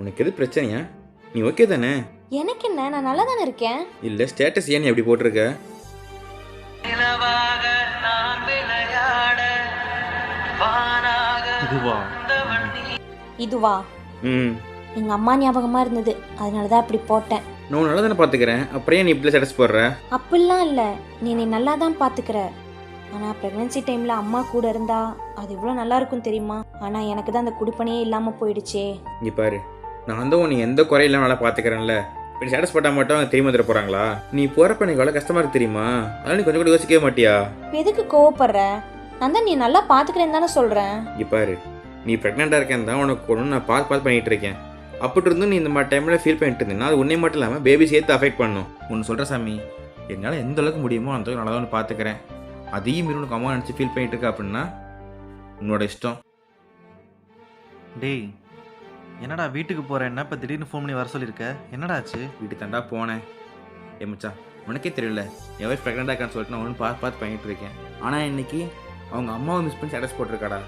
உனக்கு எது பிரச்சனையா? நீ ஓகே தானே? எனக்கு என்ன, நான் நல்லா தானே இருக்கேன். இல்லை ஸ்டேட்டஸ் ஏன் நீ அப்படி போட்டிருக்க? இதுவா? எங்க அம்மா ஞாபகமா இருந்தது, அதனாலதான் அப்படி போட்டேன். நான் நல்லா தானே பார்த்துக்கிறேன், அப்புறம் ஏன் நீ இப்படி ஸ்டேட்டஸ் போடுற? அப்படிலாம் இல்லை, நீ என்னை நல்லா தான் பார்த்துக்கிற. ஆனால் ப்ரெக்னென்சி டைமில் அம்மா கூட இருந்தா அது இவ்வளோ நல்லா இருக்கும் தெரியுமா? ஆனால் எனக்கு தான் அந்த குடுப்பனையே இல்லாமல் போயிடுச்சே. இங்கே பாரு, நான் வந்து உன்னை எந்த குறையில்லாம நல்லா பார்த்துக்கிறேன்ல. இப்போ நீ ஸ்டேட்டஸ் போட்டால் மட்டும் அவங்க தெரியுமா தர போகிறாங்களா? நீ போகிறப்ப எனக்கு எவ்வளோ கஷ்டமாக இருக்கு தெரியுமா? அதனால நீ கொஞ்சம் கூட யோசிக்கவே மாட்டியா? இப்போ எதுக்கு கோவப்படுற? நான் தான் நீ நல்லா பார்த்துக்கிறேன்னு தானே சொல்கிறேன். இங்கே பாரு, நீ ப்ரெக்னெண்ட்டாக இருக்கேன் தான் உனக்கு ஒன்று நான் பார்த்து பண்ணிகிட்டு இருக்கேன். அப்படி இருந்தும் நீ இந்த மாதிரி டைமில் ஃபீல் பண்ணிட்டு இருந்தீங்கன்னா அது உன்னை மட்டும் இல்லாமல் பேபி சேர்த்து அஃபெக்ட் பண்ணும். ஒன்று சொல்கிற சாமி, என்னால் எந்த அளவுக்கு முடியுமோ அந்த அளவுக்கு நல்லா தான் பார்த்துக்கிறேன். அதையும் மீறி உனக்கு அம்மா நினச்சி ஃபீல் பண்ணிட்டு இருக்க அப்படின்னா உன்னோட இஷ்டம். டேய், என்னடா வீட்டுக்கு போகிறேன்னா இப்போ திடீர்னு ஃபோன் பண்ணி வர சொல்லியிருக்க? என்னடா ஆச்சு? வீட்டுக்கு தாண்டா போனேன். மச்சான், உனக்கே தெரியல என் ஒய்ஃப் ப்ரெக்னெண்ட்டாக இருக்கான்னு சொல்லிட்டு நான் ஒன்று பார்த்து பண்ணிகிட்டு இருக்கேன். ஆனால் இன்னைக்கு அவங்க அம்மாவை மிஸ் பண்ணி ஸ்டேட்டஸ் போட்டிருக்காடா.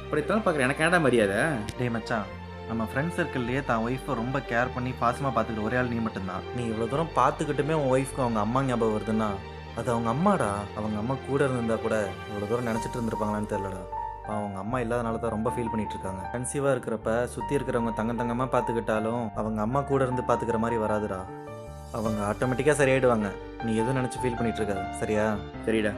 அப்படித்தான் பார்க்குறேன், எனக்கு என்னடா மரியாதை? டேய் மச்சான், நம்ம ஃப்ரெண்ட்ஸ் சர்க்கிள்லேயே தான் ஒய்ஃபை ரொம்ப கேர் பண்ணி பாசமாக பார்த்துக்கிட்டு ஒரே ஆள் நீ மட்டும்தான். நீ இவ்வளோ தூரம் பார்த்துக்கிட்டுமே உன் ஒய்ஃப்க்கு அவங்க அம்மா ஞாபகம் வருதுன்னா அது அவங்க அம்மாடா. அவங்க அம்மா கூட இருந்திருந்தா கூட இவ்வளோ தூரம் நினச்சிட்டு இருந்திருப்பாங்களான்னு தெரியலடா. அவங்க அம்மா இல்லாதனால தான் ரொம்ப ஃபீல் பண்ணிட்டு இருக்காங்க. கன்சீவாக இருக்கிறப்ப சுற்றி இருக்கிறவங்க தங்கமாக பார்த்துக்கிட்டாலும் அவங்க அம்மா கூட இருந்து பார்த்துக்கிற மாதிரி வராதுடா. அவங்க ஆட்டோமேட்டிக்காக சரியாயிடுவாங்க. நீ எதுவும் நினச்சி ஃபீல் பண்ணிட்டு இருக்காது, சரியா? சரிடா.